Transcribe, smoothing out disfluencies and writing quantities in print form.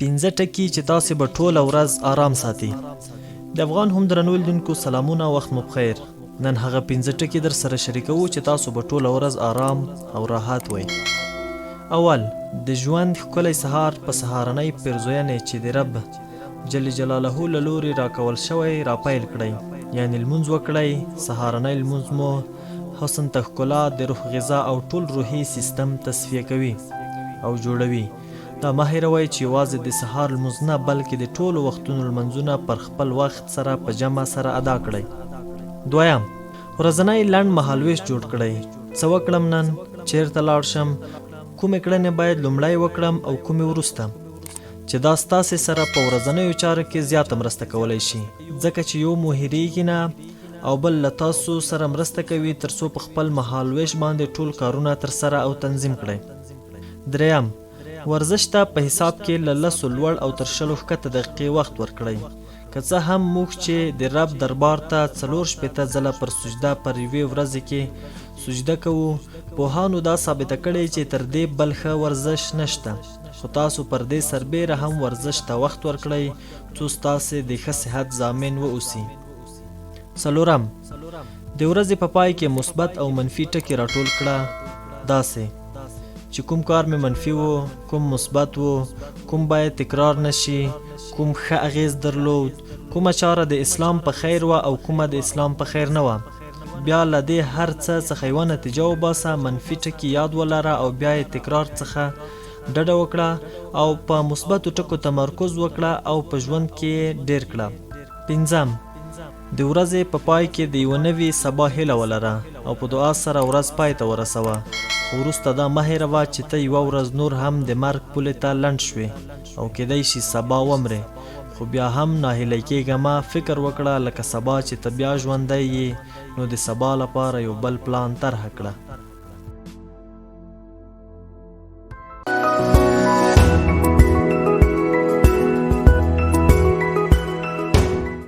پنځه ټکي چې تاسې به ټوله ورځ آرام ساتي. د افغان هم درنو لیدونکو سلامونه، وخت مو بخیر. نن هغه پنځه ټکي در سره شریکوو چې تاسو به ټوله ورځ آرام او راحت وئ. اول، د ژوند ښکلی سهار په سهارنۍ پیرزوینې چې د رب جل جلاله له لورې راکول شوی راپیل کړئ، یعنی لمونځ وکړئ. سهارنۍ لمونځ مو حسن ته ښکلا، د روح غذا او ټول روحي سیستم تصفیه کوي او جوړوي. دا مه هیروئ چې یوازې د سهار لمونځ نه بلکې د ټولو وختونو لمونځونه پر خپل وخت سره په جمع سره ادا کړئ. دویم، ورځنی لنډ مهالویش جوړ کړئ. څه وکړم نن، چیرته لاړ شم، کومې کړنې باید لومړی وکړم او کومې وروسته، چې دا ستاسې سره په ورځنیو چارو کې زیاته مرسته کولی شي، ځکه چې یو مو هیریږي نه او بل له تاسو سره مرسته کوي تر څو په خپل مهالویش باندې ټول کارونه ترسره او تنظیم کړئ. دریم، ورزش ته په حساب کې له 10 لوړ او تر 20 ښکته دقیقې وخت ورکړئ. که څه هم موږ چې د رب دربار ته 64 ځله پر سجده پر یوې ورځې کې سجده کوو، پوهانو دا ثابته کړې چې تر دې بل ښه ورزش نشته. خو تاسو پر دې سربیره هم ورزش ته وخت ورکړئ څو ستاسې د ښه صحت ضامن واوسي. څلورم، د ورځې په پای کې مثبت او منفي ټکي راټول کړه، داسې چې کوم کار مې منفي و، کوم مثبت و، کوم باید تکرار نشي، کوم ښه اغیز درلود، کومه چاره د اسلام په خیر و او کومه د اسلام په خیر نه و. بیا له دې هر څه څخه یوه نتیجه وباسه، منفي ټکي یاد ولره او بیا یې تکرار څخه ډډه وکړه او په مثبتو ټکو تمرکز وکړه او په ژوند کې ډیر کړه. پنځم، د ورځې په پای کې د یوه نوي سبا هیله ولره او په دعا سره ورځ پای ته ورسوه. خو وروسته دا مه هیروه چې ته یوه ورځ نور هم د مرګ پولې ته لنډ شوې او کیدای شي سبا ومرې، خو بیا هم ناهیلی کیږه مه. فکر وکړه لکه سبا چې ته بیا ژوندی یې، نو د سبا لپاره یو بل پلان طرحه کړه.